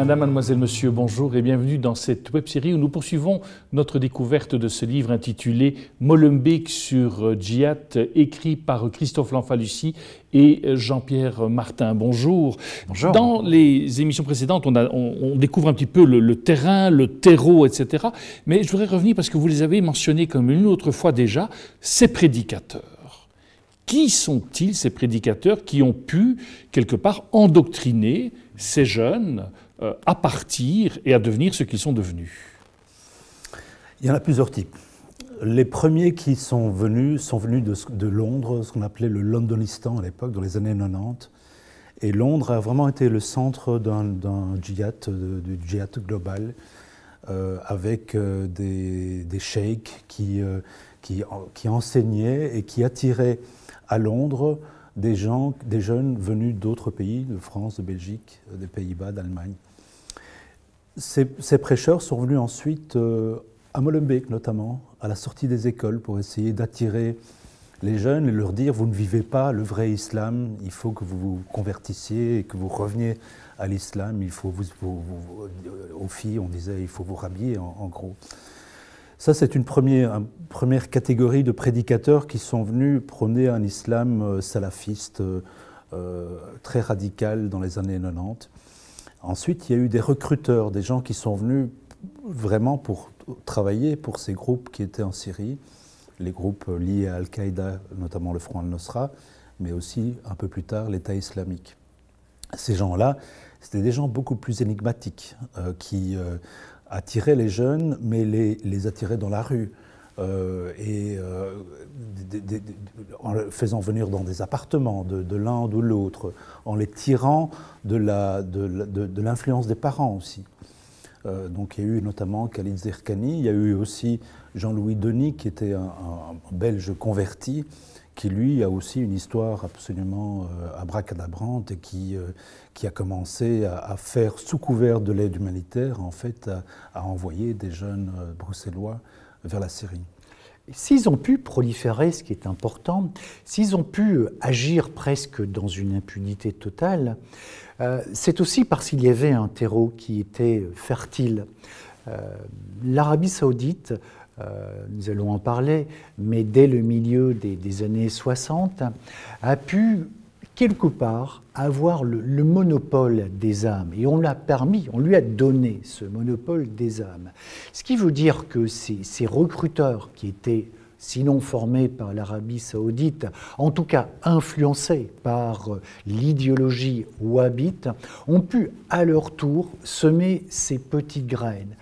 Madame, mademoiselle, monsieur, bonjour et bienvenue dans cette web-série où nous poursuivons notre découverte de ce livre intitulé Molenbeek sur djihad, écrit par Christophe Lanfalussy et Jean-Pierre Martin. Bonjour. Bonjour. Dans les émissions précédentes, on découvre un petit peu le terrain, le terreau, etc. Mais je voudrais revenir parce que vous les avez mentionnés comme une autre fois déjà, ces prédicateurs. Qui sont-ils, ces prédicateurs qui ont pu, quelque part, endoctriner ces jeunes à partir et à devenir ce qu'ils sont devenus? Il y en a plusieurs types. Les premiers qui sont venus de Londres, ce qu'on appelait le Londonistan à l'époque, dans les années 90. Et Londres a vraiment été le centre d'un djihad, du djihad global, avec des sheikhs qui enseignaient et qui attiraient à Londres des jeunes venus d'autres pays, de France, de Belgique, des Pays-Bas, d'Allemagne. Ces prêcheurs sont venus ensuite à Molenbeek notamment, à la sortie des écoles, pour essayer d'attirer les jeunes et leur dire « vous ne vivez pas le vrai islam, il faut que vous vous convertissiez et que vous reveniez à l'islam, il faut aux filles, on disait, il faut vous rhabiller en gros ». Ça, c'est une première catégorie de prédicateurs qui sont venus prôner un islam salafiste très radical dans les années 90. Ensuite, il y a eu des recruteurs, des gens qui sont venus vraiment pour travailler pour ces groupes qui étaient en Syrie, les groupes liés à Al-Qaïda, notamment le Front al-Nosra, mais aussi, un peu plus tard, l'État islamique. Ces gens-là, c'était des gens beaucoup plus énigmatiques, qui attiraient les jeunes, mais les attiraient dans la rue, en les faisant venir dans des appartements de l'un ou de l'autre, en les tirant de l'influence des parents aussi. Donc il y a eu notamment Khalid Zerkani, il y a eu aussi Jean-Louis Denis, qui était un Belge converti, qui lui a aussi une histoire absolument abracadabrante et qui a commencé à faire, sous couvert de l'aide humanitaire, en fait, à envoyer des jeunes bruxellois vers la Syrie. S'ils ont pu proliférer, ce qui est important, s'ils ont pu agir presque dans une impunité totale, c'est aussi parce qu'il y avait un terreau qui était fertile. L'Arabie saoudite, nous allons en parler, mais dès le milieu des années 60, a pu quelque part avoir le monopole des âmes. Et on lui a donné ce monopole des âmes. Ce qui veut dire que ces recruteurs qui étaient sinon formés par l'Arabie saoudite, en tout cas influencés par l'idéologie wahhabite, ont pu à leur tour semer ces petites graines.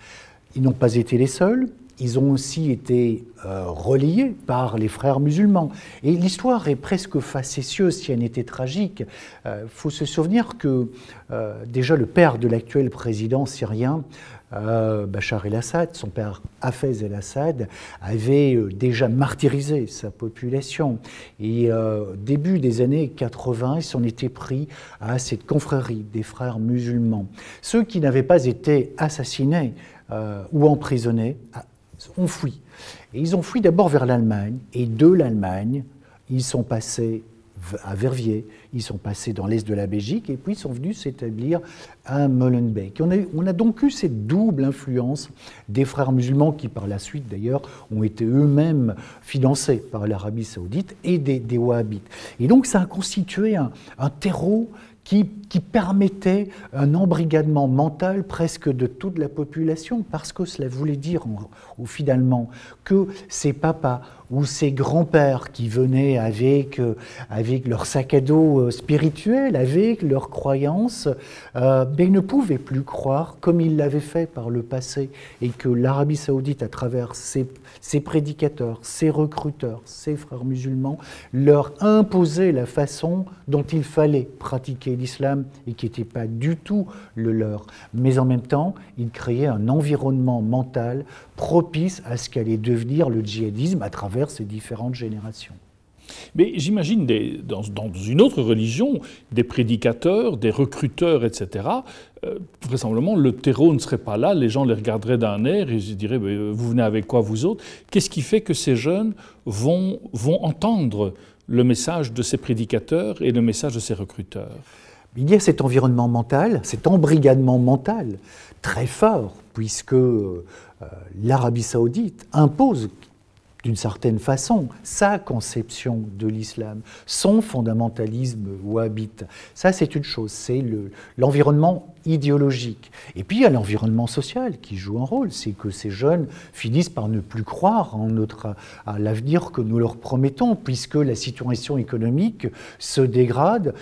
Ils n'ont pas été les seuls. Ils ont aussi été relayés par les frères musulmans. Et l'histoire est presque facétieuse si elle était tragique. Faut se souvenir que déjà le père de l'actuel président syrien, Bachar el-Assad, son père Hafez el-Assad, avait déjà martyrisé sa population. Et début des années 80, ils s'en étaient pris à cette confrérie des frères musulmans. Ceux qui n'avaient pas été assassinés ou emprisonnés ont fui. Et ils ont fui d'abord vers l'Allemagne, et de l'Allemagne, ils sont passés à Verviers, ils sont passés dans l'est de la Belgique, et puis ils sont venus s'établir à Molenbeek. On a donc eu cette double influence des frères musulmans qui, par la suite d'ailleurs, ont été eux-mêmes financés par l'Arabie saoudite et des wahhabites. Et donc ça a constitué un terreau qui permettait un embrigadement mental presque de toute la population, parce que cela voulait dire finalement que ces papas ou ces grands-pères qui venaient avec leur sac à dos spirituel, avec leurs croyances, ils ne pouvaient plus croire comme ils l'avaient fait par le passé, et que l'Arabie saoudite, à travers ses prédicateurs, ses recruteurs, ses frères musulmans, leur imposait la façon dont il fallait pratiquer l'islam, et qui n'était pas du tout le leur. Mais en même temps, il créait un environnement mental propice à ce qu'allait devenir le djihadisme à travers ces différentes générations. Mais j'imagine dans une autre religion, des prédicateurs, des recruteurs, etc. Vraisemblablement, le terreau ne serait pas là, les gens les regarderaient d'un air et se diraient vous venez avec quoi vous autres? Qu'est-ce qui fait que ces jeunes vont entendre le message de ces prédicateurs et le message de ces recruteurs? il y a cet environnement mental, cet embrigadement mental très fort, puisque l'Arabie saoudite impose d'une certaine façon sa conception de l'islam, son fondamentalisme wahhabite. Ça, c'est une chose, c'est l'environnement idéologique. Et puis, il y a l'environnement social qui joue un rôle, c'est que ces jeunes finissent par ne plus croire à l'avenir que nous leur promettons, puisque la situation économique se dégrade,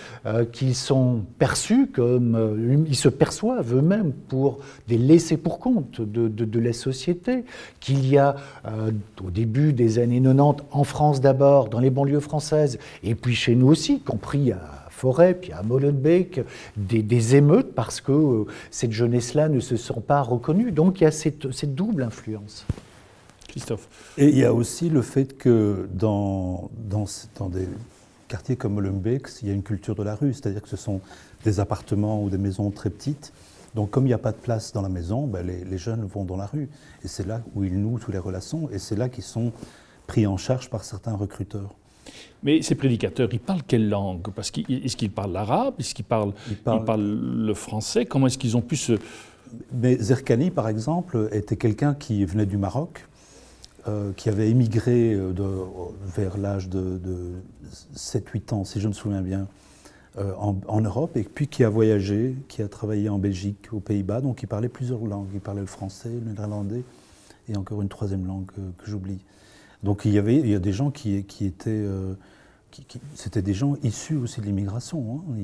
qu'ils sont perçus comme, ils se perçoivent eux-mêmes pour des laissés pour compte de la société, qu'il y a au début des années 90, en France d'abord, dans les banlieues françaises, et puis chez nous aussi, compris à Forêt, puis à Molenbeek, des émeutes parce que cette jeunesse-là ne se sent pas reconnue. Donc il y a cette double influence. Christophe. Et il y a aussi le fait que dans des quartiers comme Molenbeek, il y a une culture de la rue, c'est-à-dire que ce sont des appartements ou des maisons très petites. Donc comme il n'y a pas de place dans la maison, ben les jeunes vont dans la rue. Et c'est là où ils nouent toutes les relations, et c'est là qu'ils sont pris en charge par certains recruteurs. Mais ces prédicateurs, ils parlent quelle langue? Parce est-ce qu'ils parlent l'arabe? Est-ce qu'ils parlent le français? Comment est-ce qu'ils ont pu se... Mais Zerkani, par exemple, était quelqu'un qui venait du Maroc, qui avait émigré vers l'âge de 7-8 ans, si je me souviens bien, en Europe, et puis qui a voyagé, qui a travaillé en Belgique, aux Pays-Bas, donc il parlait plusieurs langues. Il parlait le français, le néerlandais, et encore une troisième langue que j'oublie. Donc il y a des gens qui étaient... c'était des gens issus aussi de l'immigration, hein,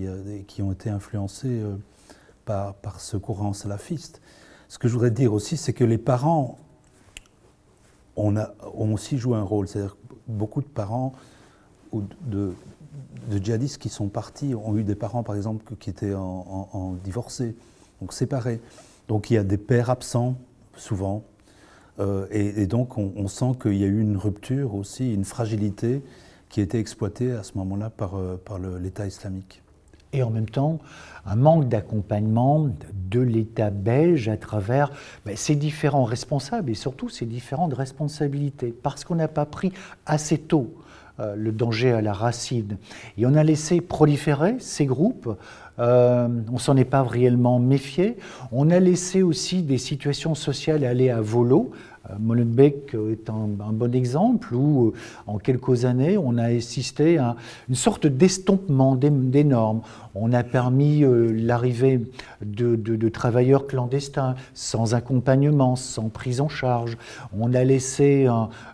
qui ont été influencés par ce courant salafiste. Ce que je voudrais dire aussi, c'est que les parents ont aussi joué un rôle. C'est-à-dire que beaucoup de parents de djihadistes qui sont partis ont eu des parents, par exemple, qui étaient en divorcés, donc séparés. Donc il y a des pères absents, souvent. Et donc on sent qu'il y a eu une rupture aussi, une fragilité qui a été exploitée à ce moment-là par l'État islamique. Et en même temps, un manque d'accompagnement de l'État belge à travers ses différents responsables et surtout ses différentes responsabilités, parce qu'on n'a pas pris assez tôt le danger à la racine. Et on a laissé proliférer ces groupes, on s'en est pas réellement méfié, on a laissé aussi des situations sociales aller à volo. Molenbeek est un bon exemple où, en quelques années, on a assisté à une sorte d'estompement des normes. On a permis l'arrivée de travailleurs clandestins, sans accompagnement, sans prise en charge. On a laissé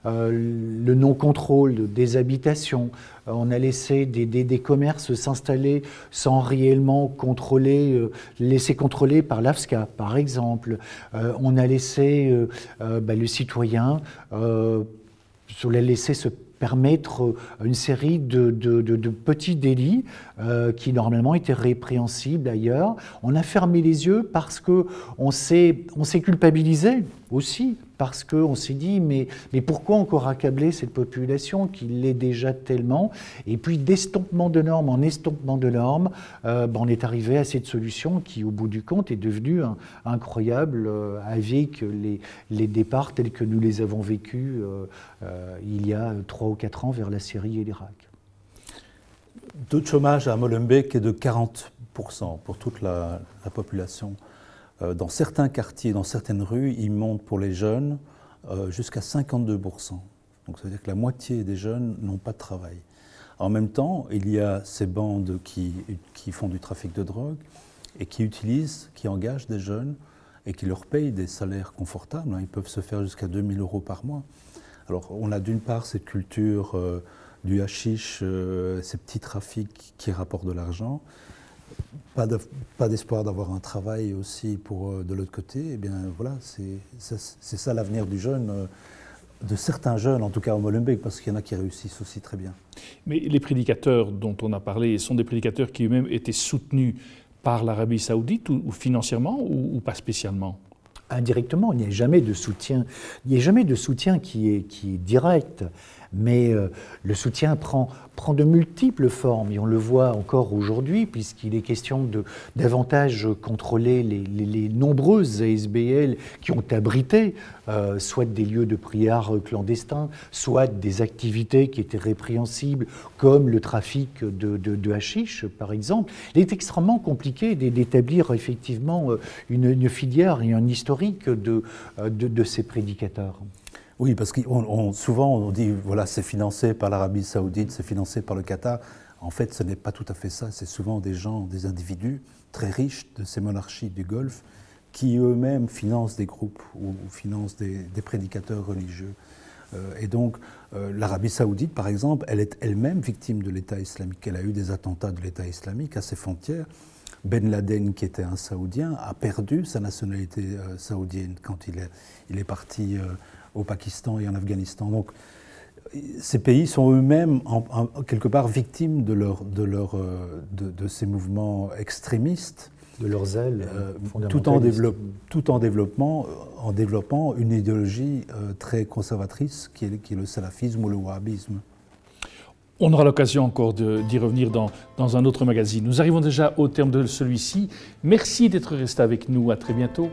le non-contrôle des habitations. On a laissé des commerces s'installer sans réellement laisser contrôler par l'AFSCA, par exemple. On a laissé le citoyen, on l'a laissé se permettre une série de petits délits qui normalement étaient répréhensibles ailleurs. On a fermé les yeux parce qu'on s'est culpabilisé aussi, parce qu'on s'est dit mais pourquoi encore accabler cette population qui l'est déjà tellement? Et puis d'estompement de normes en estompement de normes, on est arrivé à cette solution qui au bout du compte est devenue incroyable avec les départs tels que nous les avons vécus il y a 3 ou 4 ans vers la Syrie et l'Irak. Le taux de chômage à Molenbeek est de 40% pour toute la population. Dans certains quartiers, dans certaines rues, il monte pour les jeunes jusqu'à 52%. Donc ça veut dire que la moitié des jeunes n'ont pas de travail. En même temps, il y a ces bandes qui font du trafic de drogue et qui engagent des jeunes et qui leur payent des salaires confortables. Ils peuvent se faire jusqu'à 2 000 € par mois. Alors on a d'une part cette culture du hashish, ces petits trafics qui rapportent de l'argent. Pas d'espoir d'avoir un travail aussi de l'autre côté. Eh bien voilà, c'est ça l'avenir du jeune, de certains jeunes, en tout cas au Molenbeek, parce qu'il y en a qui réussissent aussi très bien. Mais les prédicateurs dont on a parlé sont des prédicateurs qui eux-mêmes étaient soutenus par l'Arabie saoudite ou financièrement ou pas spécialement? Indirectement, il n'y a jamais de soutien qui est direct. Mais le soutien prend de multiples formes, et on le voit encore aujourd'hui, puisqu'il est question de davantage contrôler les nombreuses ASBL qui ont abrité soit des lieux de prière clandestins, soit des activités qui étaient répréhensibles, comme le trafic de hashish, par exemple. Il est extrêmement compliqué d'établir effectivement une filière et un historique de ces prédicateurs. Oui, parce que souvent on dit, voilà, c'est financé par l'Arabie Saoudite, c'est financé par le Qatar. En fait, ce n'est pas tout à fait ça. C'est souvent des gens, des individus très riches de ces monarchies du Golfe qui eux-mêmes financent des groupes ou financent des prédicateurs religieux. Et donc, l'Arabie Saoudite, par exemple, elle est elle-même victime de l'État islamique. Elle a eu des attentats de l'État islamique à ses frontières. Ben Laden, qui était un Saoudien, a perdu sa nationalité saoudienne quand il est parti au Pakistan et en Afghanistan. Donc, ces pays sont eux-mêmes quelque part victimes de ces mouvements extrémistes, de leurs ailes, tout en développant une idéologie très conservatrice qui est le salafisme ou le wahhabisme. On aura l'occasion encore d'y revenir dans un autre magazine. Nous arrivons déjà au terme de celui-ci. Merci d'être resté avec nous. À très bientôt.